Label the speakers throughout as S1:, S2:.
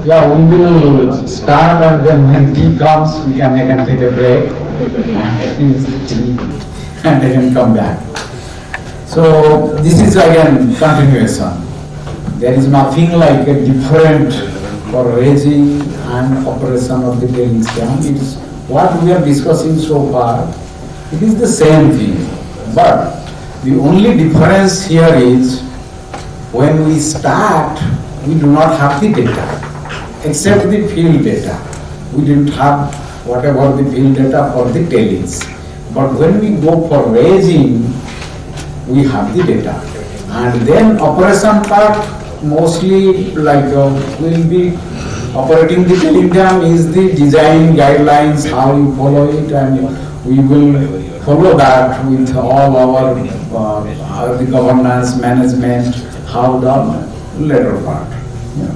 S1: Yeah, we will start and then when tea comes, I can take a break and finish the tea and I can come back. So this is again continuation. There is nothing like a different for raising and operation of the tailings dam. It is what we are discussing so far. It is the same thing, but the only difference here is when we start, we do not have the data except the field data. We didn't have whatever the field data for the tailings. But when we go for raising, we have the data. And then operation part mostly will be operating the tailing dam is the design guidelines, how you follow it, and we will follow that with all our the governance, management, how the later part. Yeah.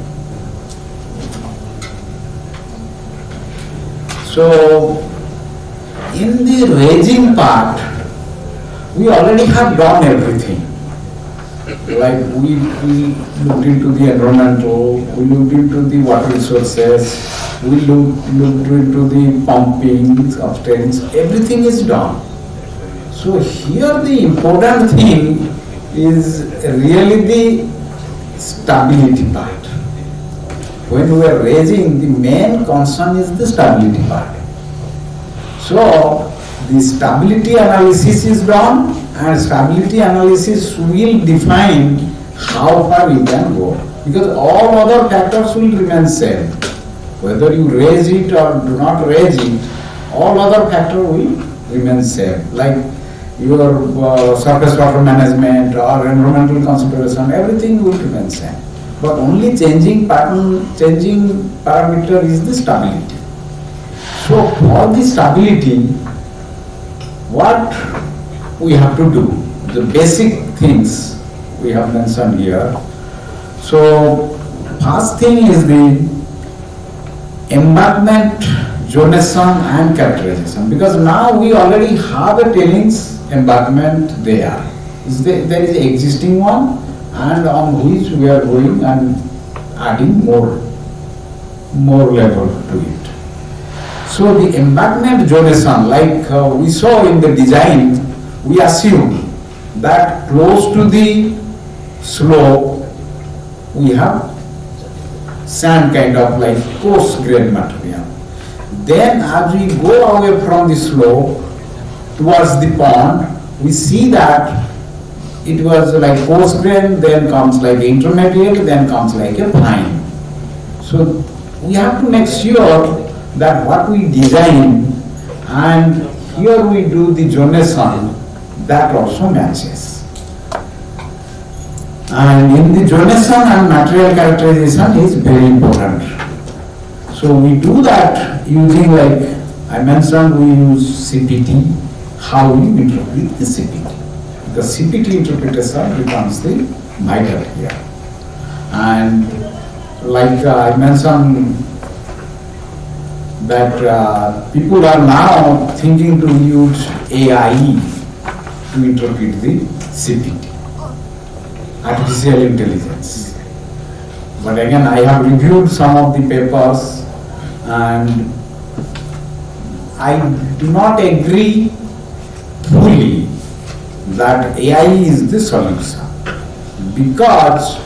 S1: So, in the raising part, we already have done everything. Like we looked into the environmental, we looked into the water resources, we looked into the pumping of tailings, everything is done. So here the important thing is really the stability part. When we are raising, the main concern is the stability part. So the stability analysis is done, and stability analysis will define how far you can go, because all other factors will remain same. Whether you raise it or do not raise it, all other factors will remain same. Like your surface water management or environmental consideration, everything will remain same. But only changing parameter is the stability. So for the stability, what we have to do, the basic things we have mentioned here. So first thing is the embankment, zonation and characterization, because now we already have a tailings embankment there. There is an existing one, and on which we are going and adding more level to it. So the embankment zonation, like we saw in the design, we assume that close to the slope we have sand kind of like coarse grain material. Then as we go away from the slope towards the pond, we see that it was like coarse grain, then comes like intermediate, then comes like a fine. So we have to make sure that what we design and here we do the zonation, that also matches. And in the zonation and material characterization is very important. So we do that using, like I mentioned, we use CPT, how we interpret the CPT. The CPT interpretation becomes the vital here. And like I mentioned that people are now thinking to use AI to interpret the CPT, artificial intelligence. But again, I have reviewed some of the papers and I do not agree fully that AI is the solution, because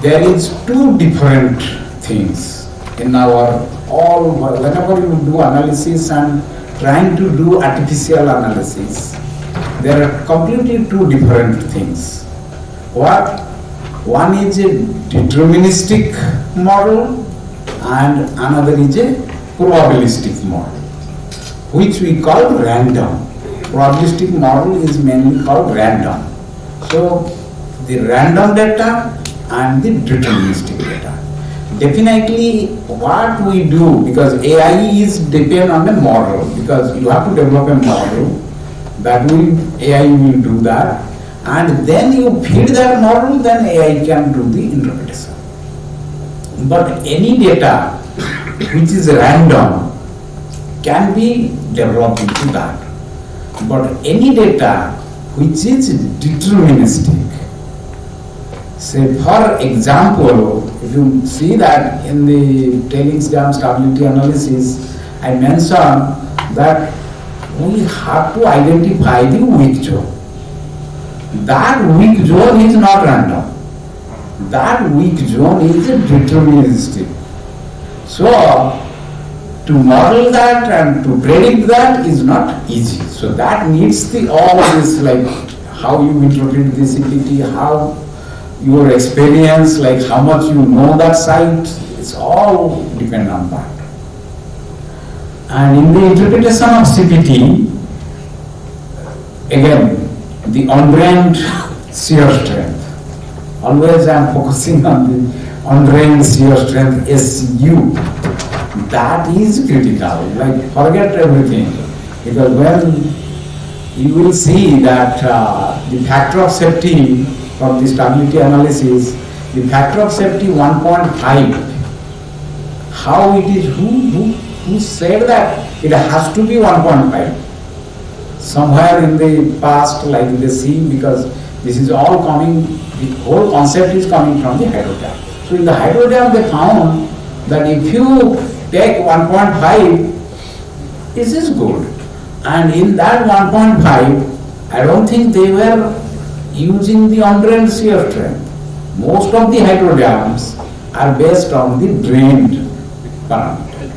S1: there is two different things in our all, whenever you do analysis and trying to do artificial analysis, there are completely two different things. One is a deterministic model and another is a probabilistic model, which we call random. Probabilistic model is mainly called random. So the random data and the deterministic data. Definitely what we do, because AI is depend on a model, because you have to develop a model, that AI will do that, and then you feed that model, then AI can do the interpretation. But any data which is random can be developed into that. But any data which is deterministic Say, for example, if you see that in the tailings dam stability analysis, I mentioned that we have to identify the weak zone. That weak zone is not random. That weak zone is deterministic. So, to model that and to predict that is not easy. So that needs all this, like how you interpret the CPT, how your experience, like how much you know that site, it's all depend on that. And in the interpretation of CPT, again, the on-drained shear strength. Always I am focusing on the on-drained shear strength, SU. That is critical. Like forget everything, because when you will see that the factor of safety from the stability analysis, the factor of safety 1.5. How it is? Who said that it has to be 1.5? Somewhere in the past, like they see, because this is all coming. The whole concept is coming from the hydro dam. So in the hydro dam, they found that if you take 1.5, this is good. And in that 1.5, I don't think they were using the on-drained shear strength. Most of the hydro dams are based on the drained parameter.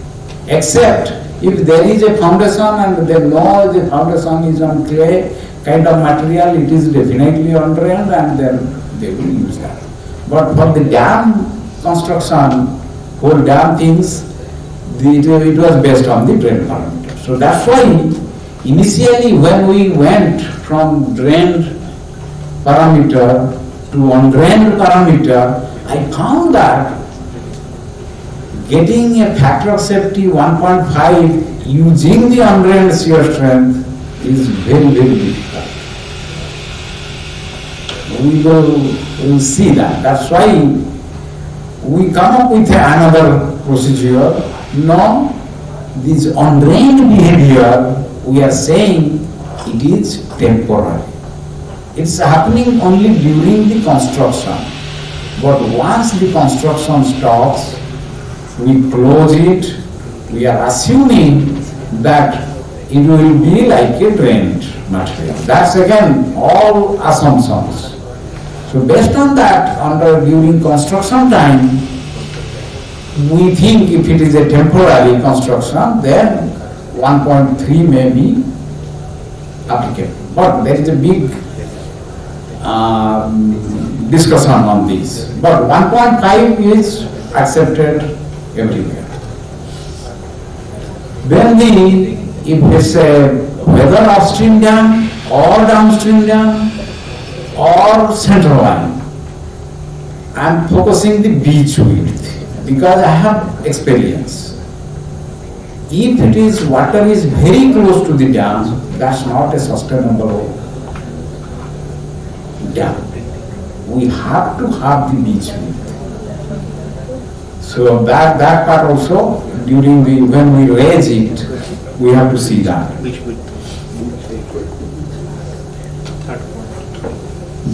S1: Except if there is a foundation and they know the foundation is on clay kind of material, it is definitely on-drained, and then they will use that. But for the dam construction, whole dam things, it was based on the drain parameter. So that's why initially when we went from drained parameter to undrained parameter, I found that getting a factor of safety 1.5 using the undrained shear strength is very, very difficult. We will see that. That's why we come up with another procedure. No, this undrained behavior, we are saying it is temporary. It's happening only during the construction. But once the construction stops, we close it, we are assuming that it will be like a drained material. That's again all assumptions. So based on that, during construction time, we think if it is a temporary construction, then 1.3 may be applicable. But there is a big discussion on this. But 1.5 is accepted everywhere. Then if it's whether upstream dam or downstream dam or central line, I am focusing the beach width because I have experience. If it is water is very close to the dam, that's not a sustainable dam. We have to have the beach width. So that part also during when we raise it, we have to see that.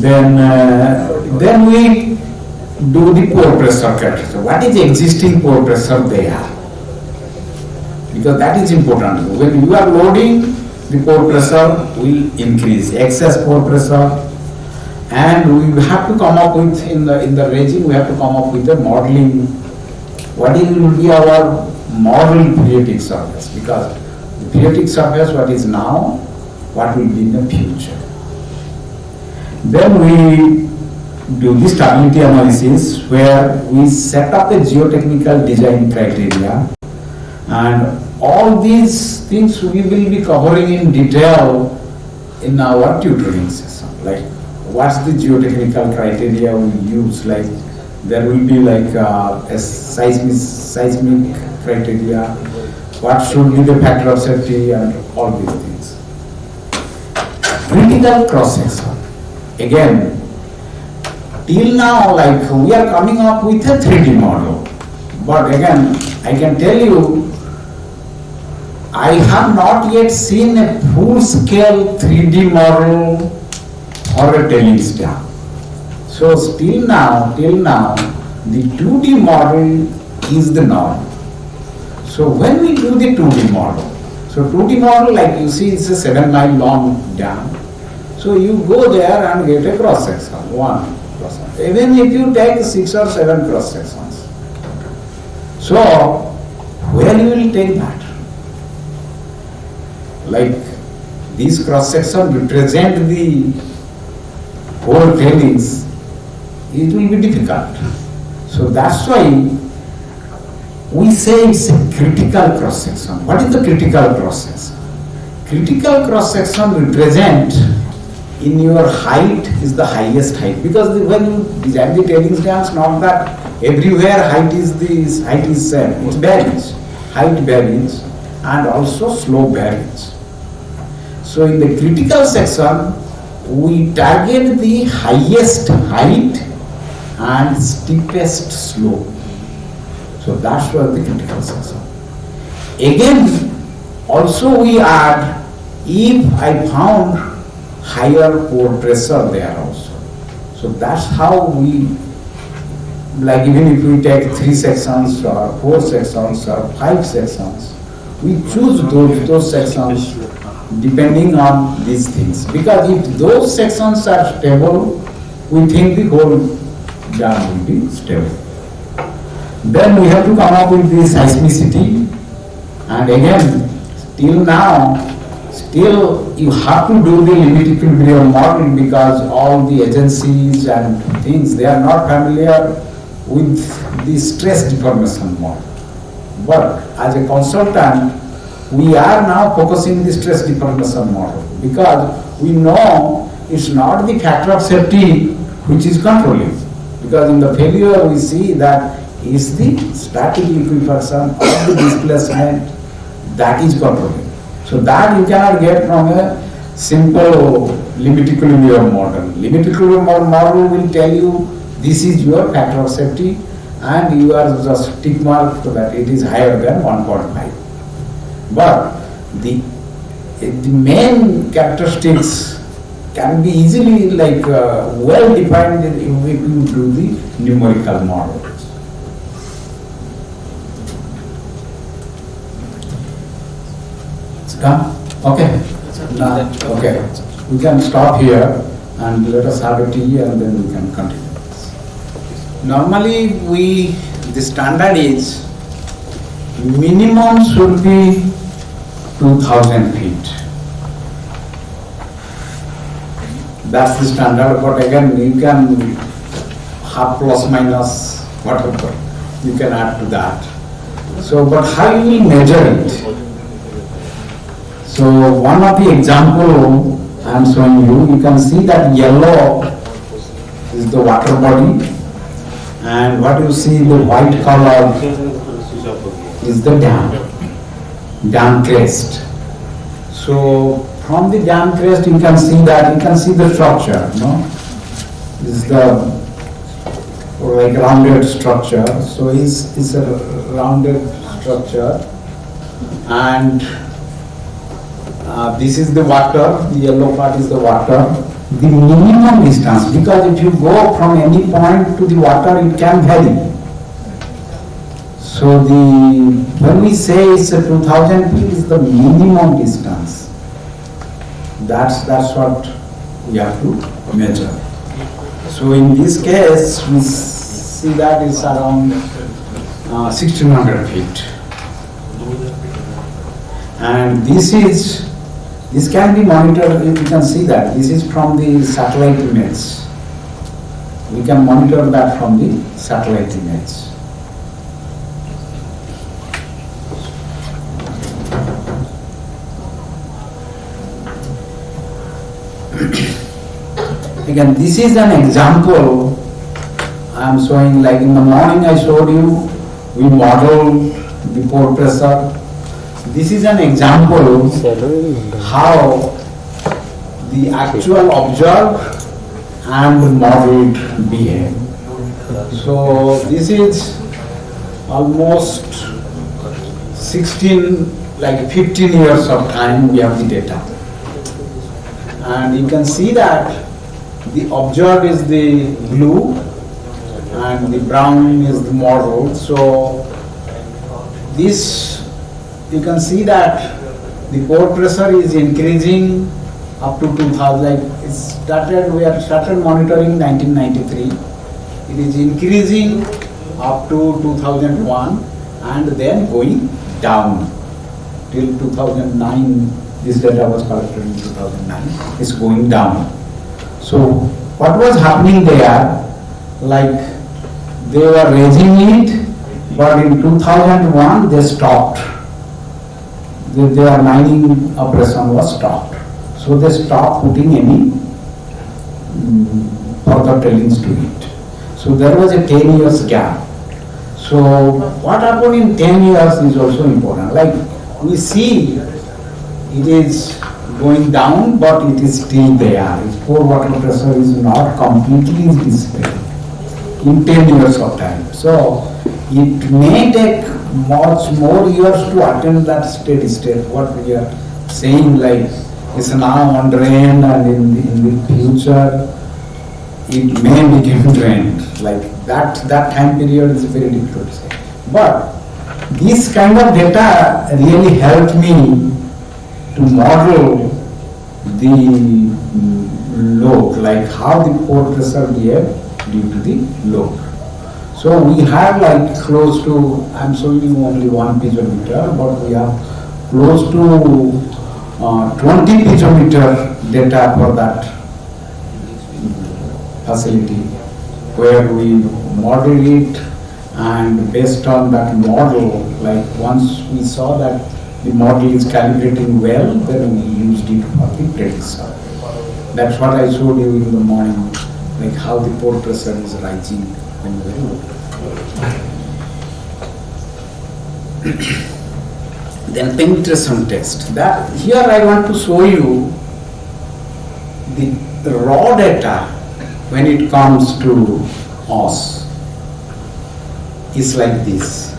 S1: Then we do the pore pressure calculation. What is the existing pore pressure there? Because that is important. When you are loading, the pore pressure will increase, excess pore pressure, and we have to come up with in the raising. We have to come up with a modeling. What will be our model phreatic surface? Because the phreatic surface, what is now, what will be in the future. Then we do the stability analysis where we set up a geotechnical design criteria, and all these things we will be covering in detail in our tutoring session. Like what's the geotechnical criteria we use, like there will be like a seismic criteria, what should be the factor of safety and all these things. Critical cross section. Again, till now, like we are coming up with a 3D model. But again, I can tell you, I have not yet seen a full-scale 3D model for a tailings dam. So till now, the 2D model is the norm. So when we do the 2D model, so 2D model, like you see, it's a 7-mile long dam. So you go there and get a cross section, one cross section. Even if you take 6 or 7 cross sections, so where you will take that? Like these cross sections represent the whole tailings, it will be difficult. So that's why we say it's a critical cross section. What is the critical cross section? Critical cross section represent in your height is the highest height, because when you design the tailings dams, not that everywhere height is same. It varies, height varies, and also slope varies. So in the critical section, we target the highest height and steepest slope. So that's what the critical section. Again, also we add, if I found higher pore pressure there also. So that's how we, like even if we take 3 sections or 4 sections or 5 sections, we choose those sections depending on these things. Because if those sections are stable, we think the whole dam will be stable. Then we have to come up with the seismicity, and again, till now, still you have to do the limit equilibrium model, because all the agencies and things, they are not familiar with the stress deformation model. But as a consultant, we are now focusing the stress deformation model, because we know it's not the factor of safety which is controlling. Because in the failure we see that is the static liquefaction of the displacement that is controlling. So that you cannot get from a simple limit equilibrium model. Limit equilibrium model will tell you this is your factor of safety, and you are just tick mark that it is higher than 1.5. But the main characteristics can be easily well defined if you do the numerical model. It's done? Okay. Now, okay. We can stop here and let us have a tea and then we can continue. Normally the standard is minimum should be 2000 feet. That's the standard, but again you can have plus minus whatever, you can add to that. So, but how you will measure it? So one of the example I am showing you, you can see that yellow is the water body, and what you see the white color is the dam crest. So from the dam crest you can see the structure, This is the rounded structure. So it's a rounded structure, and this is the water, the yellow part is the water. The minimum distance, because if you go from any point to the water, it can vary. So when we say it's a 2000 feet, is the minimum distance. That's what we have to measure. So in this case, we see that it's around 1600 feet. And this can be monitored. You can see that this is from the satellite image. We can monitor that from the satellite image. Again, this is an example I am showing. Like in the morning I showed you, we model the pore pressure. This is an example how the actual observed and modeled behave. So this is almost 15 years of time we have the data. And you can see that The observed is the blue and the brown is the model. So this, you can see that the pore pressure is increasing up to 2000. Like we have started monitoring 1993. It is increasing up to 2001 and then going down till 2009. This data was collected in 2009. It's going down. So what was happening there? Like they were raising it, but in 2001 they stopped. Their mining operation was stopped. So they stopped putting any further tailings to it. So there was a 10 years gap. So what happened in 10 years is also important. Like we see it is going down, but it is still there. Its pore water pressure is not completely dissipated in 10 years of time. So it may take much more years to attain that steady state. What we are saying, like it's now on drain, and in the future it may become drained. Like that time period is very difficult to say. But this kind of data really helped me to model the load, like how the pore pressure behave due to the load. So we have like close to, I'm showing you only 1 piezometer, but we have close to 20 piezometer data for that facility, where we model it, and based on that model, like once we saw that the model is calibrating well, then we used it for the prediction. That's what I showed you in the morning, like how the pore pressure is rising when very low. Then penetration test. That here I want to show you the raw data when it comes to us is like this.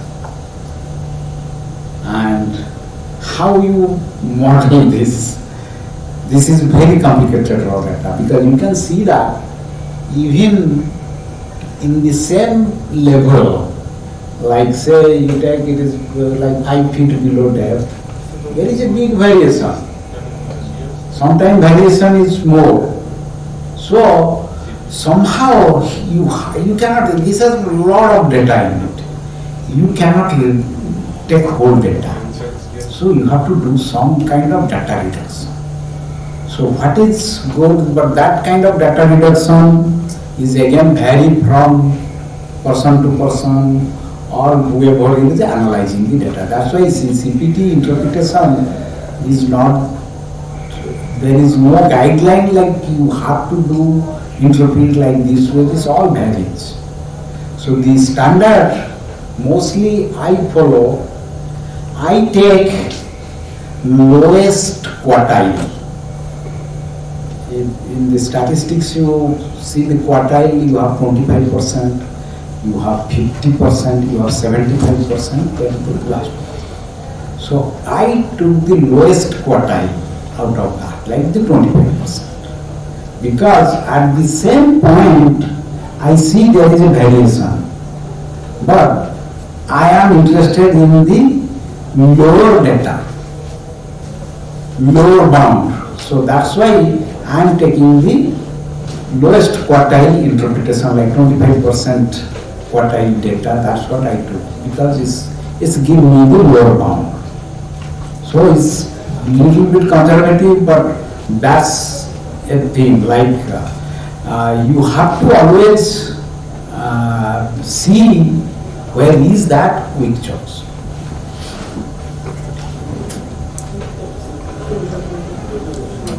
S1: And how you model this is very complicated raw data, because you can see that even in the same level, like say you take it is like 5 feet below depth, there is a big variation. Sometimes variation is more. So somehow you cannot, this has a lot of data in it. You cannot take whole data. So you have to do some kind of data reduction. So what is good, but that kind of data reduction is again vary from person to person or whoever is analyzing the data. That's why CPT interpretation is not, there is no guideline like you have to do interpret like this way, this all varies. So the standard mostly I follow, I take lowest quartile. In the statistics you see the quartile, you have 25%, you have 50%, you have 75%, then the last one. So I took the lowest quartile out of that, like the 25%. Because at the same point, I see there is a variation. But I am interested in the lower data, lower bound. So that's why I am taking the lowest quartile interpretation, like 25% quartile data. That's what I took, because it's giving me the lower bound. So it's a little bit conservative, but that's a thing. Like you have to always see where is that weak choice.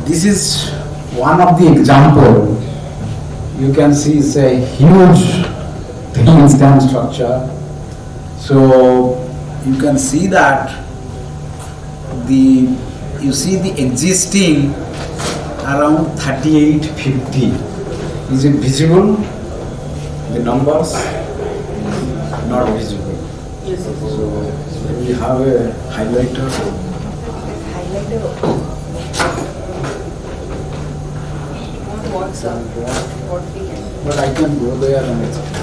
S1: This is one of the example. You can see it's a huge tailings dam structure. So you can see that you see the existing around 3850. Is it visible? The numbers not visible.
S2: Yes.
S1: So we have a highlighter.
S2: Not So what we can do?
S1: But I can go there and explain.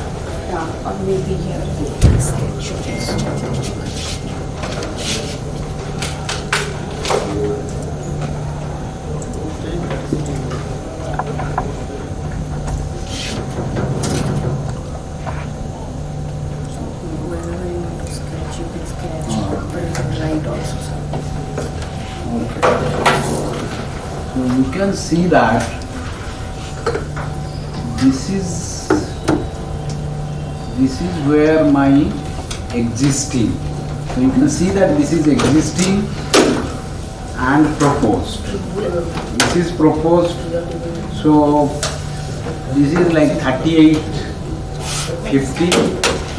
S2: Yeah, or maybe here we sketch this. Wherever you want to sketch, you can sketch. But you can write also.
S1: So you can see that this is where my existing. So you can see that this is existing and proposed. This is proposed. So this is like 38, 50,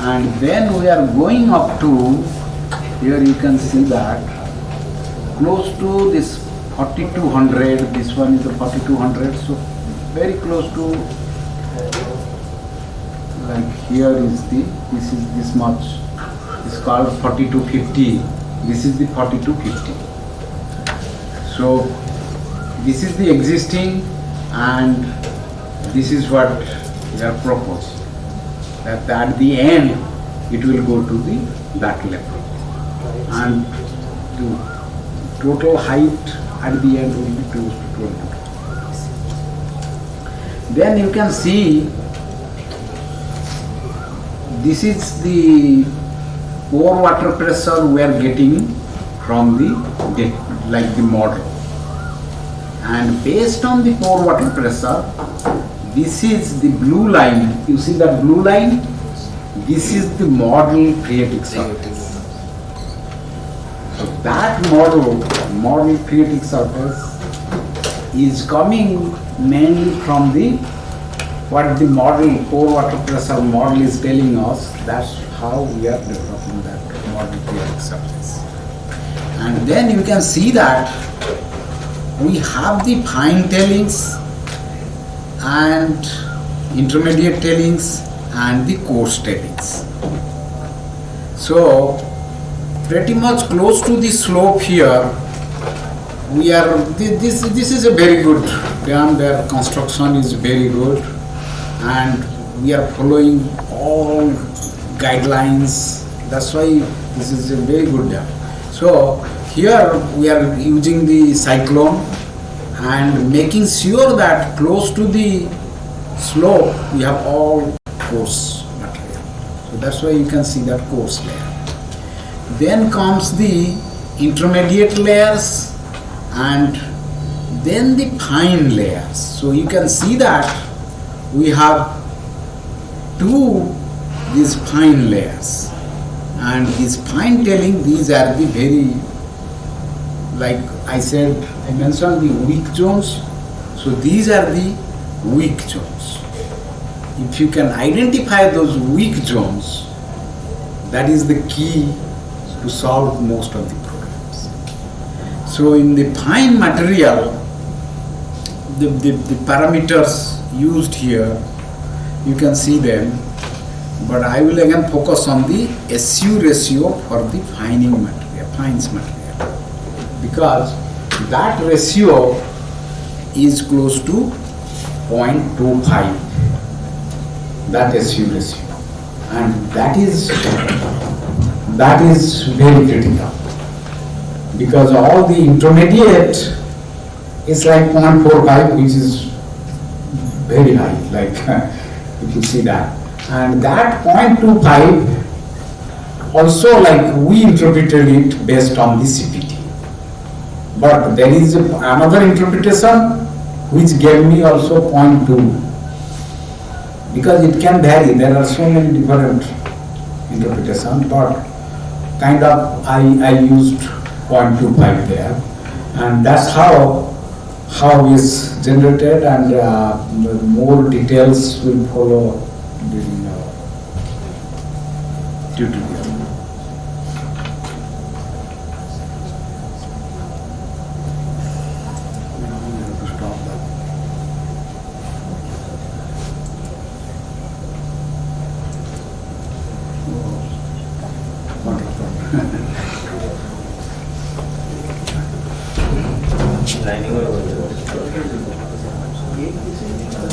S1: and then we are going up to, here you can see that close to this 4200, this one is the 4200, so very close to, like here is this is this much, it's called 4250, this is the 4250. So this is the existing and this is what we are proposed. That at the end it will go to that level. And the total height at the end will be close to 20. Then you can see this is the pore water pressure we are getting from the model. And based on the pore water pressure, this is the blue line. You see that blue line? This is the model phreatic surface. So that model phreatic surface is coming mainly from what the model, pore water pressure model is telling us. That's how we are developing that model phreatic surface. And then you can see that we have the fine tailings and intermediate tailings and the coarse tailings. So pretty much close to the slope here, we are, this is a very good dam, their construction is very good and we are following all guidelines. That's why this is a very good dam. So here we are using the cyclone and making sure that close to the slope we have all coarse material. So that's why you can see that coarse layer. Then comes the intermediate layers and then the fine layers. So you can see that we have these fine layers, and these fine tailing, these are the very, like I mentioned the weak zones. So these are the weak zones. If you can identify those weak zones, that is the key to solve most of the problems. So in the fine material, the parameters used here, you can see them, but I will again focus on the SU ratio for the fines material, because that ratio is close to 0.25, that SU ratio, and that is very critical, because all the intermediate is like 0.45, which is very high, like you can see that, and that 0.25 also, like we interpreted it based on the CPT, but there is another interpretation which gave me also 0.2, because it can vary, there are so many different interpretations, but kind of I used 0.25 there, and that's how is generated, and more details will follow during our tutorial.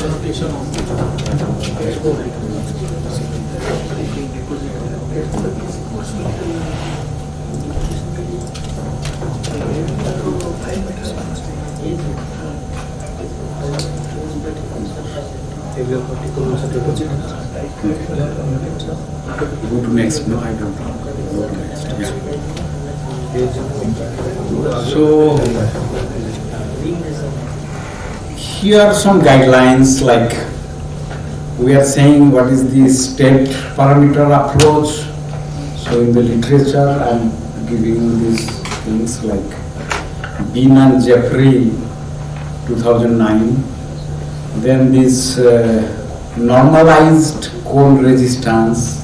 S1: Go to next. No, I don't know. Go to next. Yeah. So here are some guidelines, like we are saying what is the state parameter approach. So in the literature I am giving you these things like Bean and Jeffrey 2009. Then this normalized cone resistance,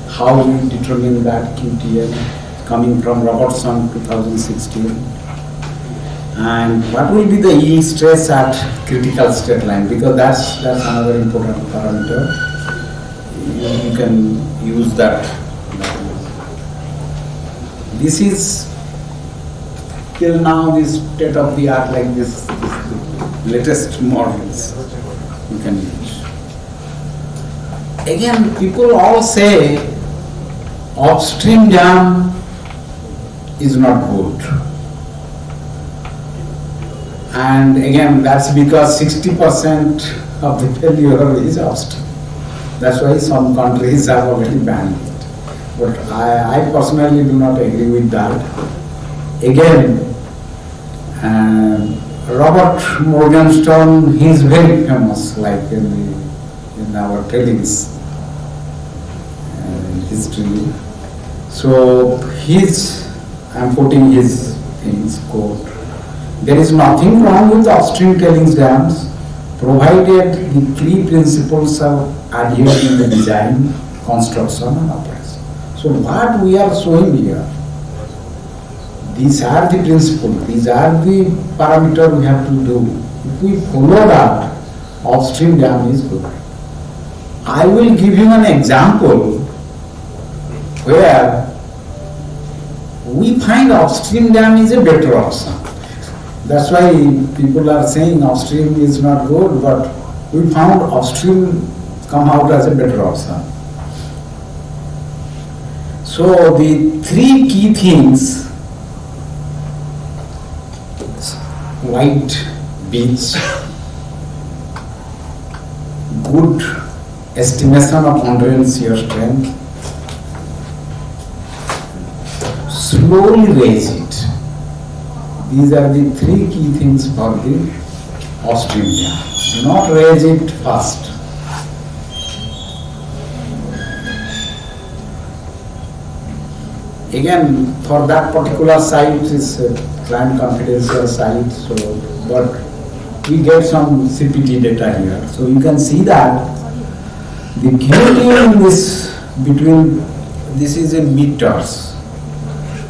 S1: how we determine that QTL, coming from Robertson 2016. And what will be the yield stress at critical state line, because that's another important parameter. You can use that. This is till now this state of the art, like this latest models you can use. Again, people all say upstream dam is not good. And again, that's because 60% of the failure is upstream. That's why some countries have already banned it. But I personally do not agree with that. Again, Robert Morgenstern, he is very famous, like in our Tailings history. So I'm quoting his things, quote, "There is nothing wrong with upstream tailings dams, provided the three principles are adhered in the design, construction and operation." So what we are showing here, these are the principles, these are the parameters we have to do. If we follow that, upstream dam is good. I will give you an example where we find upstream dam is a better option. That's why people are saying upstream is not good, but we found upstream come out as a better option. So the three key things: wide beach, good estimation of underhand shear strength, slowly raise it. These are the three key things for the upstream dam. Do not raise it fast. Again, for that particular site is client confidential site, so but we get some CPT data here. So you can see that the QT in this is in meters.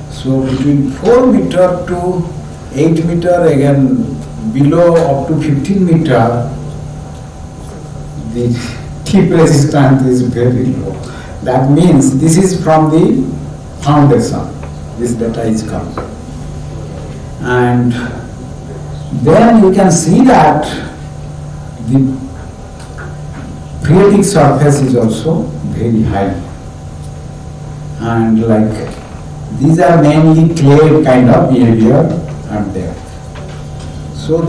S1: So between 4 meter to 8 meter, again below up to 15 meter, the tip resistance is very low. That means this is from the foundation, this data is coming. And then you can see that the phreatic surface is also very high. And like these are mainly clay kind of behavior are there. So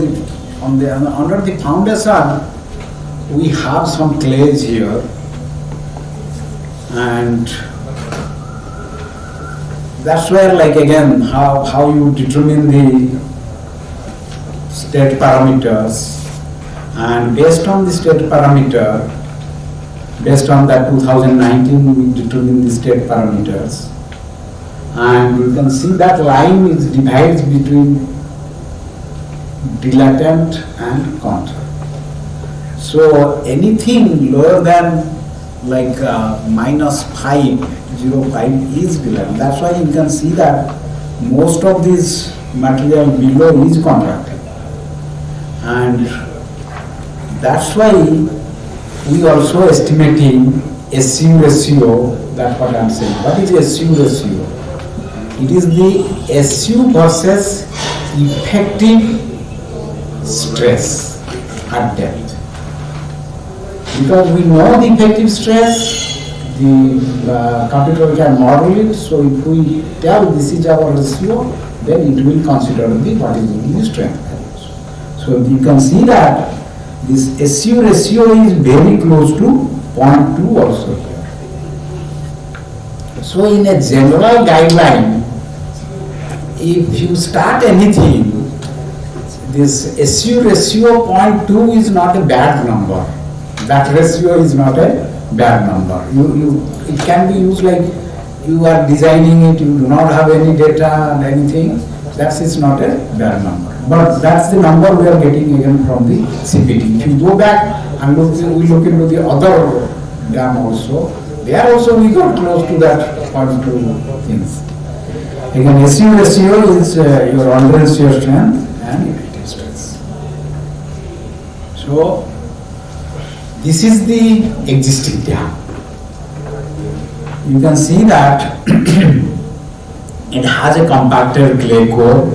S1: under the foundation we have some clays here, and that's where, like again, how you determine the state parameters, and based on the state parameter, based on that 2019 we determine the state parameters, and you can see that line is divides between dilatant and contour. So anything lower than like -5.05 is dilatant. That's why you can see that most of this material below is contracted, and that's why we also estimating SU ratio. That's what I'm saying. What is SU ratio? It is the SU versus effective stress at depth. Because we know the effective stress, the computer can model it, so if we tell this is our ratio, then it will consider what is the strength values. So you can see that this SU ratio is very close to 0.2 also here. So in a general guideline, if you start anything, this SU ratio 0.2 is not a bad number. That ratio is not a bad number. It can be used like you are designing it, you do not have any data and anything, that is not a bad number. But that's the number we are getting again from the CPT. If you go back and we look into the other dam also, there also we got close to that 0.2 things. Again, SU ratio is your under shear strength and effective stress. So, this is the existing dam. You can see that it has a compacted clay core,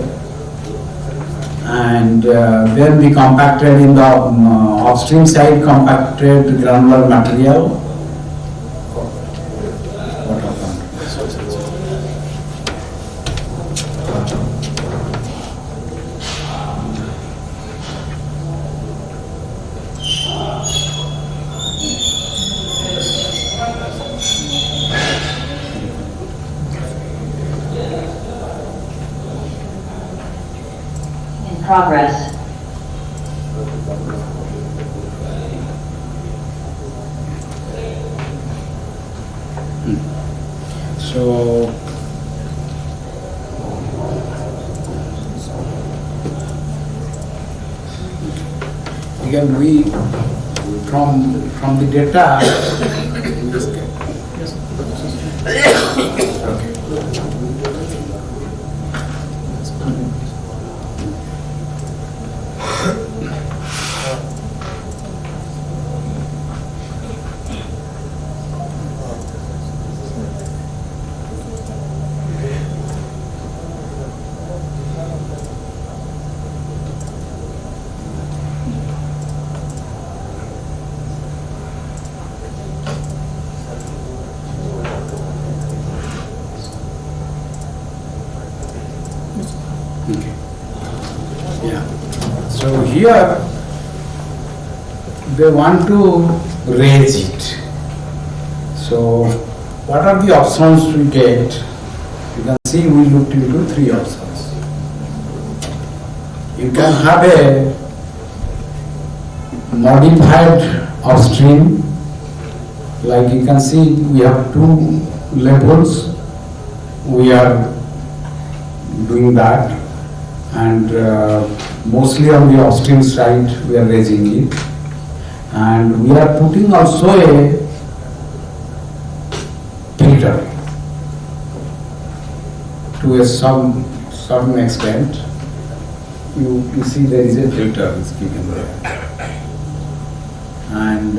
S1: and then we compacted in the upstream side compacted granular material. What happened?
S3: Progress.
S1: So, again we from the data. Okay. Okay. Yeah. So here they want to raise it. So what are the options we get? You can see we looked into 3 options. You can have a modified upstream, like you can see we have 2 levels. We are doing that, and mostly on the upstream side we are raising it, and we are putting also a filter to a certain extent. You see there is a filter is given there, and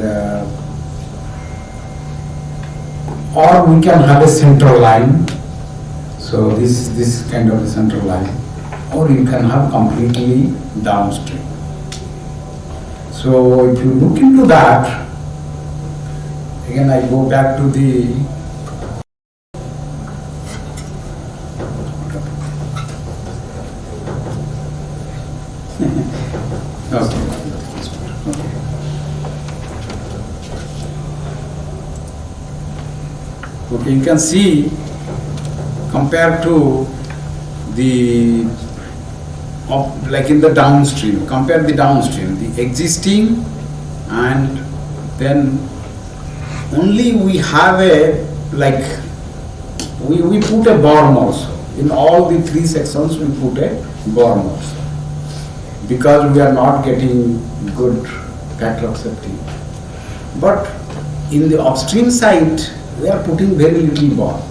S1: or we can have a central line. So this kind of a central line, or you can have completely downstream. So if you look into that, again I go back to the okay, you can see compared to the like in the downstream, compare the downstream, the existing, and then only we have a like we put a berm also. In all the 3 sections we put a berm also, because we are not getting good factor of safety. But in the upstream side we are putting very little berm.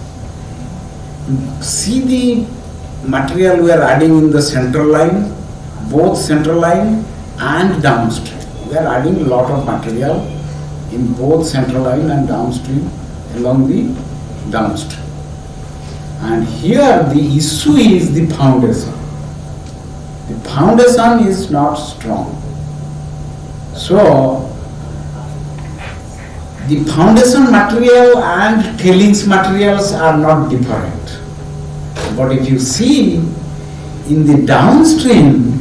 S1: See the material we are adding in the central line, both central line and downstream. We are adding a lot of material in both central line and downstream along the downstream. And here the issue is the foundation. The foundation is not strong. So the foundation material and tailings materials are not different. But if you see in the downstream,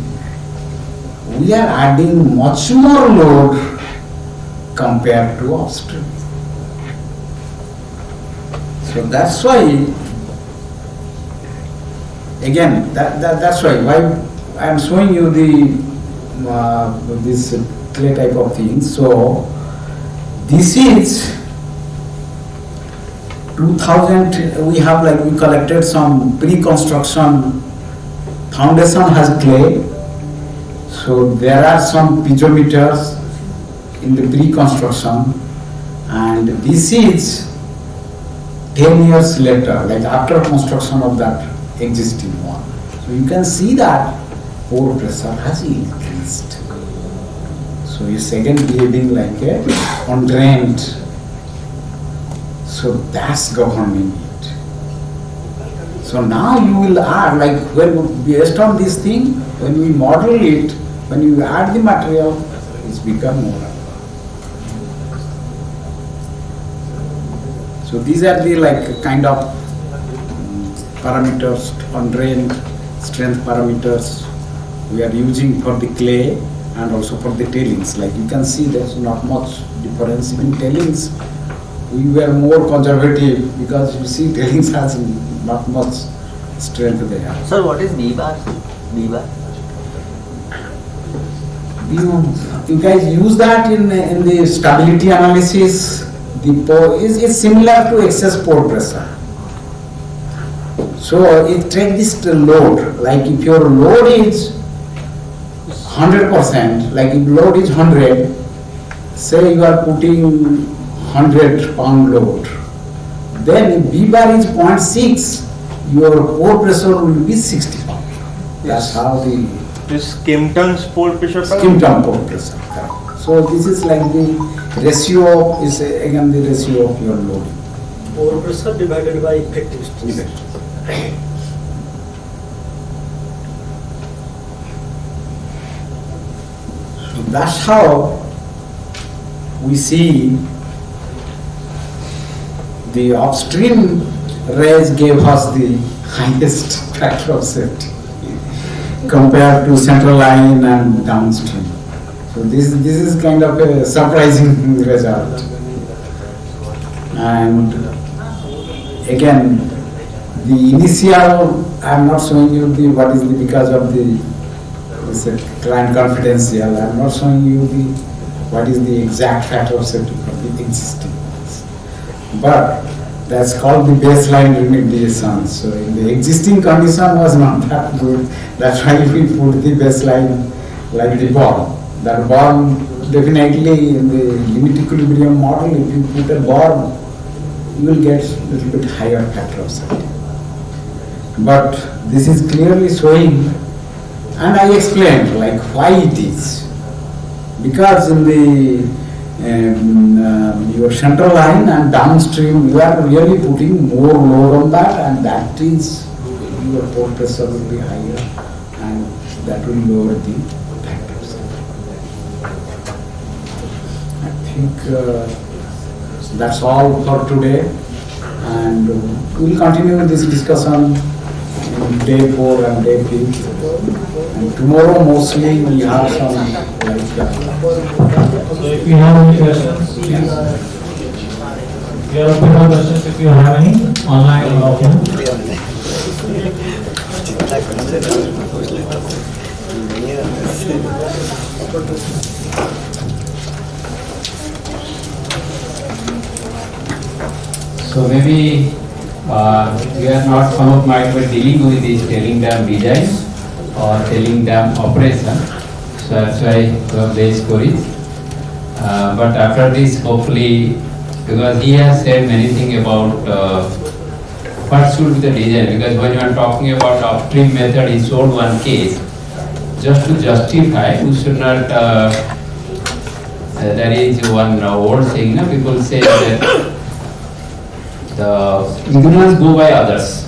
S1: we are adding much more load compared to upstream. So that's why, again, that's why I am showing you this clay type of thing. So this is 2000. We have we collected some pre-construction foundation has clay. So there are some piezometers in the pre-construction, and this is 10 years later, like after construction of that existing one. So you can see that pore pressure has increased. So it's again behaving like a undrained. So that's governing it. So now you will add, when based on this thing, when we model it, when you add the material, it's become more. So these are the kind of parameters, undrained strength parameters we are using for the clay and also for the tailings. Like you can see, there's not much difference. In tailings, we were more conservative because you see tailings has not much strength there.
S4: Sir, what is B bar? B bar?
S1: You guys use that in the stability analysis. The pore is similar to excess pore pressure. So it takes this load. Like if your load is 100%, like if load is 100, say you are putting 100-pound load, then if B bar is 0.6, your pore pressure will be 60 pounds. That's how the
S4: This Kimpton's pore pressure.
S1: Kimpton pore pressure. Correct. So this is like the ratio is again the ratio of your loading.
S5: Pore pressure divided by effective stress.
S1: So that's how we see the upstream rays gave us the highest factor of safety compared to central line and downstream. So this is kind of a surprising result. And again, the initial, I am not showing you what is the because of the client confidential. I am not showing you what is the exact factor of safety for the existing ones. But that's called the baseline remediation. So in the existing condition was not that good. That's why we put the baseline like the bomb. That bomb definitely in the limit equilibrium model, if you put a bomb, you will get a little bit higher factor of safety. But this is clearly showing, and I explained why it is. Because in the your central line and downstream, you are really putting more load on that, and that is your pore pressure will be higher, and that will lower the factors. I think that's all for today, and we will continue this discussion in day 4 and day 5. And tomorrow mostly we have some
S6: So if you have any questions, please. We are open for questions if you have any, online or offline.
S7: So maybe we are not, some of might be dealing with this tailing dam design or tailing dam operation. So that's why we have raised queries. But after this, hopefully, because he has said many things about what should be the design, because when you are talking about upstream method, he showed one case. Just to justify, we should not, there is one old saying, people say that the ignorance go by others.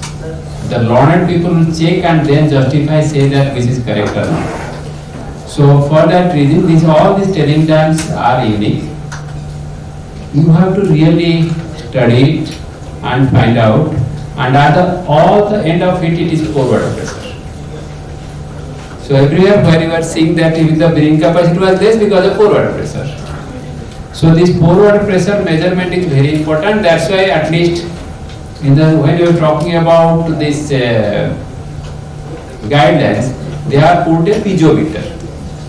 S7: The learned people will check and then justify, say that this is correct or not. So for that reason, all these tailing dams are unique. you have to really study it and find out, and at all the end of it, it is pore water pressure. So everywhere where you are seeing that even the breathing capacity was less because of pore water pressure. So this pore water pressure measurement is very important. That's why at least in the when you are talking about this guidelines, they are put a piezometer.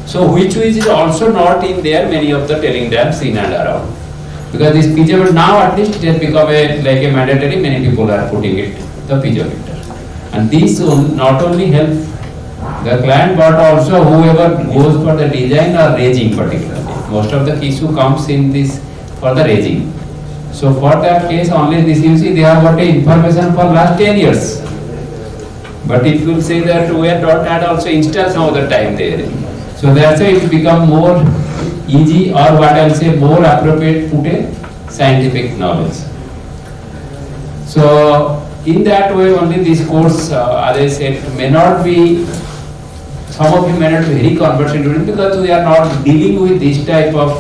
S7: So which is also not in there many of the tailing dams in and around. Because this piezometer now at least it has become like a mandatory, many people are putting it, the piezometer. And this will not only help the client but also whoever goes for the design or raising particularly. Most of the issue comes in this for the raising. So for that case only this you see they have got a information for last 10 years. But it will say that we are not had also installed some other time there. So that's why it become more easy or what I will say more appropriate put a scientific knowledge. So in that way only this course as I said may not be, some of you may not be very conversant with it because we are not dealing with this type of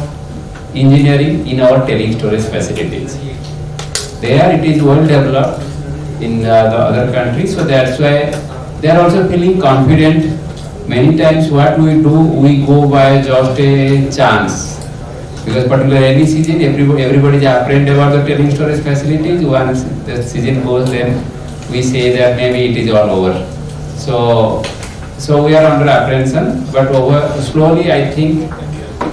S7: engineering in our tailing storage facilities. There it is well developed in the other countries, so that's why they are also feeling confident. Many times what we do, we go by just a chance. Because particularly any season, everybody is apprehensive about the tailing storage facilities. Once the season goes, then we say that maybe it is all over. So we are under apprehension, but slowly I think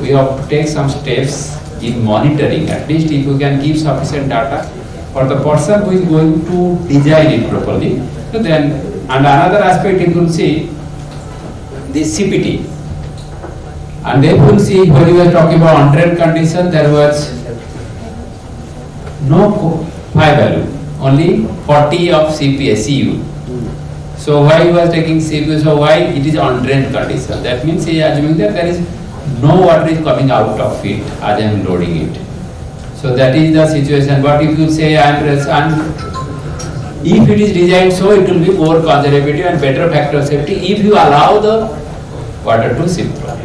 S7: we have to take some steps in monitoring. At least if you can give sufficient data for the person who is going to design it properly. So then, and another aspect you will see the CPT. And then you will see when you were talking about on-trend condition, there was no phi value, only 40 of CPSCU. So why you are taking CPU? So why it is on-drain condition? That means he is assuming that there is no water is coming out of it as I am loading it. So that is the situation. But if you say and if it is designed so, it will be more conservative and better factor of safety if you allow the water to seep through.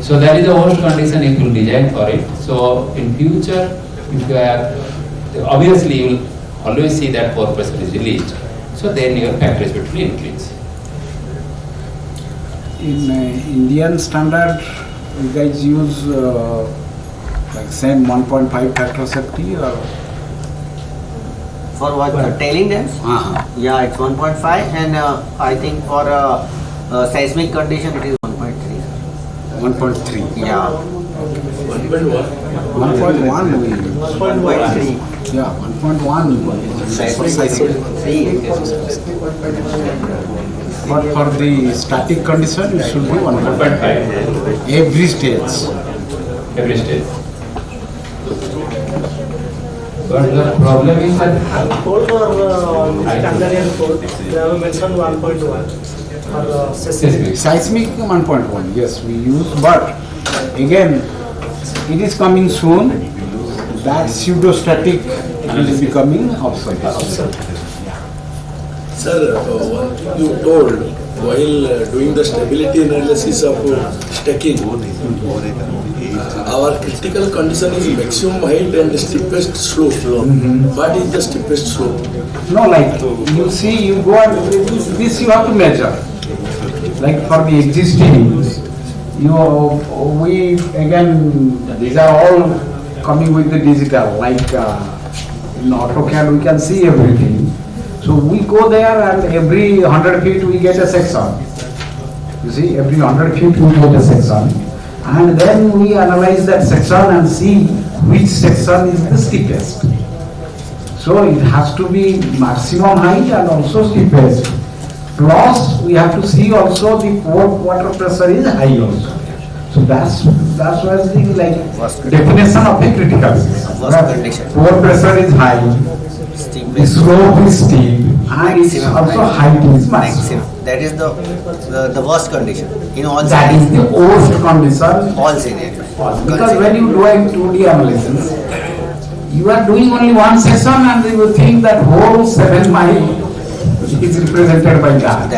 S7: So that is the worst condition if you design for it. So in future, if you have, obviously you will always see that pore pressure is released. So then your factor is will increase.
S1: In Indian standard, you guys use like same 1.5 factor safety or?
S8: For what? Tailing dams? Yeah, it's 1.5 and I think for seismic condition it is 1.3.
S1: 1.3.
S8: Yeah.
S1: 1.1 we use.
S8: 1.3.
S1: Yeah, 1.1
S8: Seismic.
S1: But for the static condition, it should be 1.5. Every stage.
S7: Every stage. But the problem is that
S5: Code for standard and code, they have mentioned 1.1 for seismic.
S1: Seismic 1.1, yes, we use, but again, it is coming soon. That pseudostatic is becoming obsolete.
S9: Sir, you told while doing the stability analysis of stacking, our critical condition is maximum height and steepest slope. What is the steepest slope?
S1: No, like you see, you go and this you have to measure. Like for the existing, we again, these are all coming with the digital, like in AutoCAD we can see everything. So we go there and every 100 feet we get a section. You see, every 100 feet we get a section. And then we analyze that section and see which section is the steepest. So it has to be maximum height and also steepest. Plus we have to see also the pore water pressure is high also. So that's why the like definition of a critical system. Pore pressure is high, the slope is steep, and it's also height is maximum.
S8: That is the worst condition in all
S1: That is the worst condition.
S8: all scenarios.
S1: Because when you do a 2D analysis, you are doing only one section and you think that whole 7 mile is represented by that.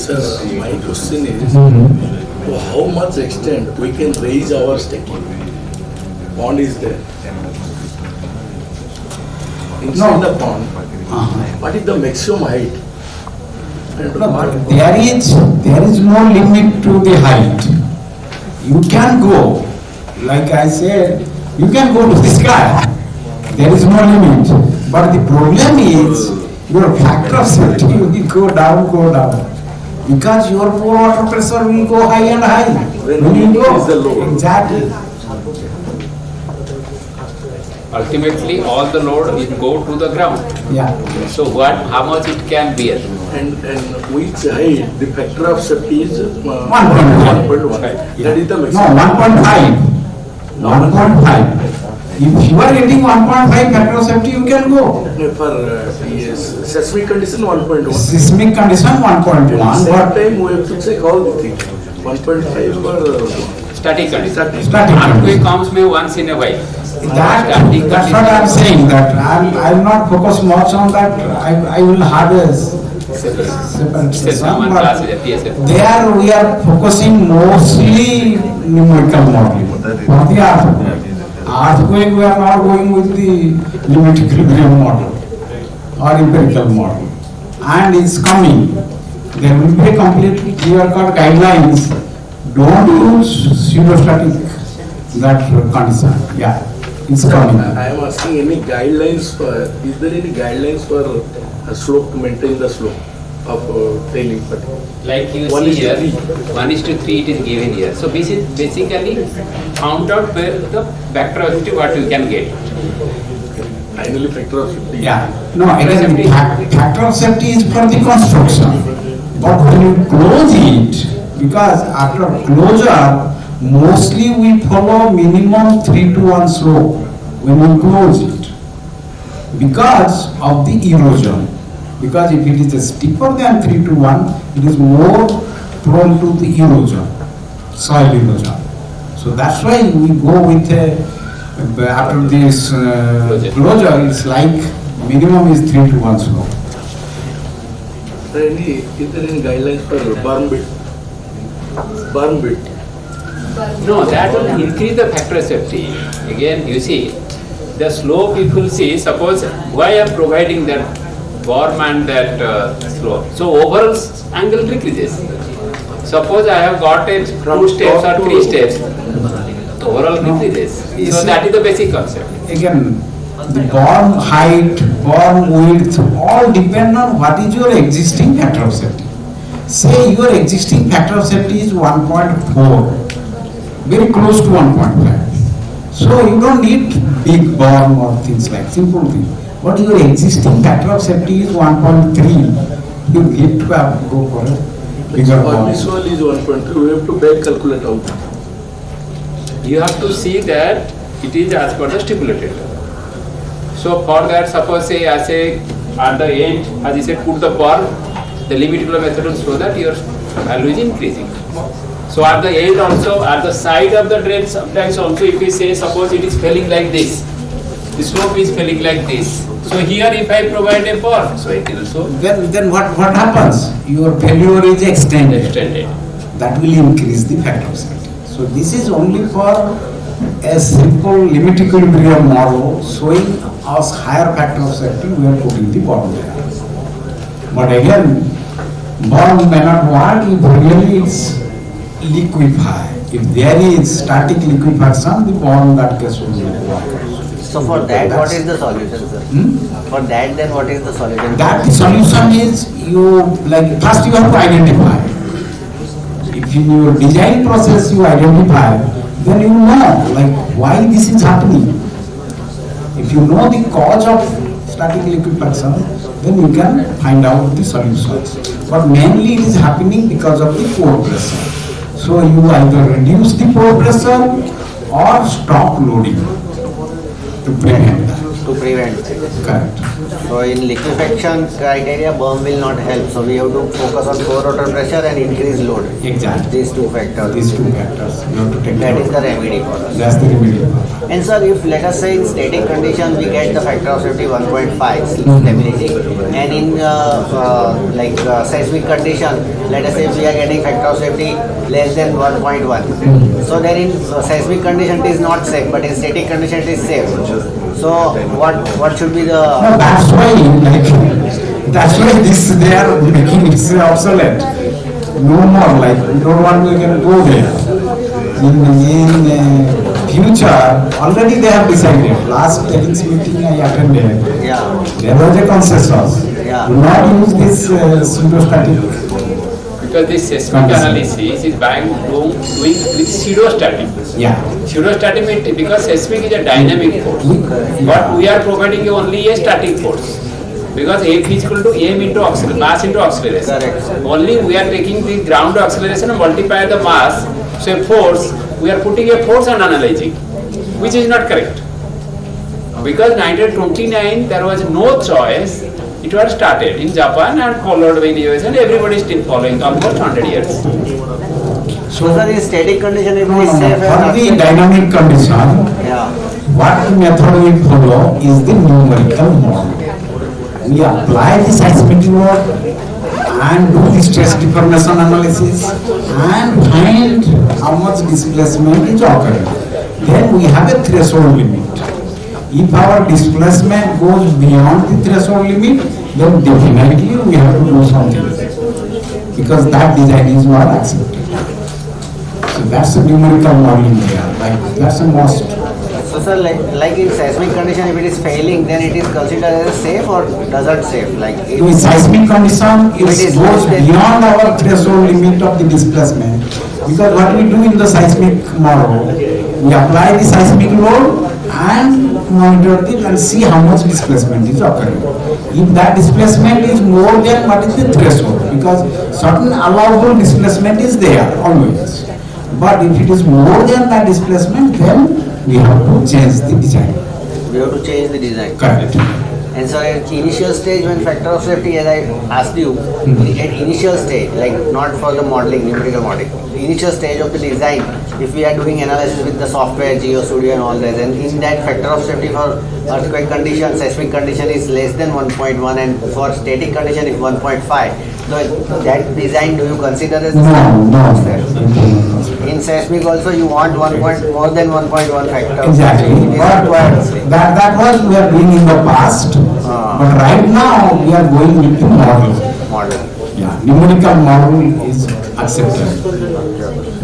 S9: Sir, my question is, to how much extent we can raise our staking? Pond is there. Inside the pond, what is the maximum height? And
S1: No,
S9: what-
S1: there is no limit to the height. You can go, like I said, you can go to the sky. There is no limit. But the problem is your factor of safety will go down. Because your pore water pressure will go high and high.
S9: When you increase the load.
S1: Exactly.
S7: Ultimately, all the load will go to the ground.
S1: Yeah.
S7: So how much it can bear?
S9: And which height, the factor of safety is
S1: 1.1.
S9: 1.1. That is the
S1: No,
S9: maximum.
S1: 1.5. 1.5. If you are getting 1.5 factor of safety, you can go.
S9: For yes, seismic condition 1.1.
S1: Seismic condition
S9: At
S1: 1.1,
S9: same
S1: but
S9: time we have to check all the things. 1.5 for
S7: Static condition.
S9: static.
S1: static
S7: Earthquake
S1: condition.
S7: comes may once in a while.
S1: That's
S7: Static
S1: what
S7: condition.
S1: I'm saying, that I'll not focus much on that. I will have a separate
S7: System
S1: session,
S7: one
S1: but
S7: class is a TSF.
S1: there we are focusing mostly numerical modeling. For the earthquake, we are not going with the limit equilibrium model or empirical model. And it's coming. There will be a completely clear-cut guidelines. Don't use pseudostatic that condition. Yeah, it's coming.
S9: I am asking any guidelines for, is there any guidelines for a slope to maintain the slope of tailing?
S7: Like you
S9: One
S7: see
S9: is to
S7: here,
S9: three.
S7: 1:3 it is given here. So this is basically count out where the vector velocity what you can get.
S9: Finally factor of 50.
S1: Yeah, no, again, factor of safety is for the construction. But when you close it, because after closure, mostly we follow minimum 3-to-1 slope when we close it. Because of the erosion. Because if it is steeper than 3-to-1, it is more prone to the erosion, soil erosion. So that's why we go with after this closure, it's like minimum is 3-to-1 slope.
S9: Is there any guidelines for berm bit? Berm bit.
S7: No, that will increase the factor of safety. Again, you see, the slope you will see, suppose why I am providing that berm and that slope. So overall angle decreases. Suppose I have got it 2 steps or 3 steps, the overall decreases. So that is the basic concept.
S1: Again, the berm height, berm width, all depend on what is your existing factor of safety. Say your existing factor of safety is 1.4, very close to 1.5. So you don't need big berm or things like simple thing. But your existing factor of safety is 1.3. You need to go for a bigger
S9: Or this
S1: berm.
S9: one is 1.3. We have to back calculate out.
S7: You have to see that it is as per the stipulated. So for that, suppose say I say at the end, as I said, put the berm, the limit flow method will show that your value is increasing. So at the end also, at the side of the drain, sometimes also if we say suppose it is falling like this, the slope is falling like this. So here if I provide a berm, so it will also
S1: Then what happens? Your failure is extended. That will increase the factor of safety. So this is only for a simple limit equilibrium model showing us higher factor of safety, we are putting the berm there. But again, berm may not work if really it's liquefy. If there is static liquefaction, the berm that case will not work.
S8: So for that, what is the solution, sir? For that, then what is the solution?
S1: That solution is first you have to identify. If in your design process you identify, then you know why this is happening. If you know the cause of static liquefaction, then you can find out the solutions. But mainly it is happening because of the pore pressure. So you either reduce the pore pressure or stop loading to prevent that.
S8: to prevent.
S1: Correct.
S8: So in liquefaction criteria, berm will not help. So we have to focus on core rotor pressure and increase load.
S1: Exactly.
S8: These two factors.
S1: These two factors, you have to take
S8: That
S1: care
S8: is
S1: of.
S8: the remedy for us.
S1: That's the remedy.
S8: And sir, if let us say in static condition we get the factor of safety 1.5 stability, and in seismic condition, let us say we are getting factor of safety less than 1.1. So then in seismic condition it is not safe, but in static condition it is safe. So what should be the?
S1: No, that's why, this they are making it obsolete. No more, like, no one will can go there. In future, already they have decided. Last tailings meeting I attended,
S8: Yeah.
S1: there was a consensus.
S8: Yeah.
S1: Do not use this pseudostatic.
S7: Because this seismic analysis is doing pseudostatic.
S1: Yeah.
S7: Pseudostatic means because seismic is a dynamic force, but we are providing only a static force. Because F is equal to m into mass into acceleration.
S8: Correct.
S7: Only we are taking the ground acceleration and multiply the mass. So a force, we are putting a force and analyzing, which is not correct. Because 1929 there was no choice. It was started in Japan and followed by the US, and everybody is still following almost 100 years.
S8: So sir, in static condition if it is safe
S1: For
S8: and
S1: the dynamic condition,
S8: yeah.
S1: what method we follow is the numerical model. We apply the seismic load and do the stress deformation analysis and find how much displacement is occurring. Then we have a threshold limit. If our displacement goes beyond the threshold limit, then definitely we have to do something, because that design is not accepted. So that's the numerical modeling there, like that's a must.
S8: So sir, like in seismic condition, if it is failing, then it is considered as safe or doesn't safe? Like
S1: In seismic condition,
S8: It is
S1: it goes
S8: less than-
S1: beyond our threshold limit of the displacement. Because what we do in the seismic model, we apply the seismic load and monitor it and see how much displacement is occurring. If that displacement is more than what is the threshold, because certain allowable displacement is there always. But if it is more than that displacement, then we have to change the design.
S8: we have to change the design.
S1: Correct.
S8: And so at initial stage when factor of safety, as I asked you, at initial stage, like not for the modeling, numerical modeling, initial stage of the design, if we are doing analysis with the software, GeoStudio and all that, and in that factor of safety for earthquake condition, seismic condition is less than 1.1 and for static condition is 1.5. So that design do you consider as
S1: No.
S8: in seismic also you want more than 1.1 factor.
S1: Exactly.
S8: It is
S1: But
S8: required.
S1: that was we are doing in the past. But right now we are going with the model.
S8: Model.
S1: Yeah, numerical model is accepted.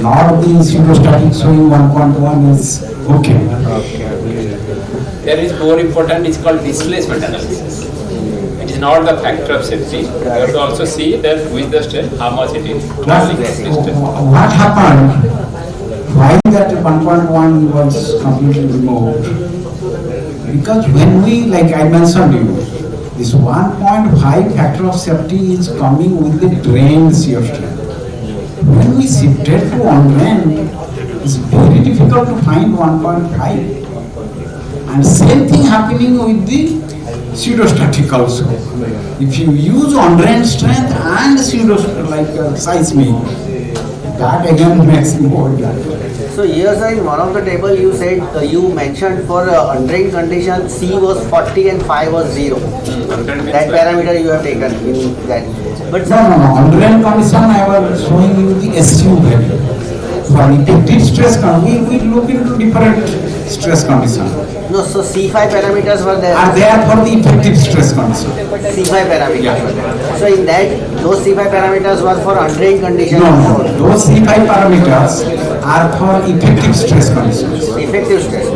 S1: Not the pseudostatic showing 1.1 is okay.
S7: There is more important, it's called displacement analysis. It is not the factor of safety. You have to also see that with the stress, how much it is.
S1: What happened? Why that 1.1 was completely removed? Because when we, like I mentioned to you, this 1.5 factor of safety is coming with the drained shear strength. When we shifted to on-drain, it's very difficult to find 1.5. And same thing happening with the pseudostatic also. If you use on-drain strength and seismic, that again makes more difficult.
S8: So here sir, in one of the table you said, you mentioned for undrained condition C was 40 and 5 was 0. That parameter you have taken in that. But
S1: No. On-drain condition I was showing you the SU value. For effective stress condition, we look into different stress conditions.
S8: no, so C5 parameters were there.
S1: Are there for the effective stress condition?
S8: C5 parameters were there. So in that, those C5 parameters were for undrained condition.
S1: No. Those C5 parameters are for effective stress conditions.
S8: Effective stress.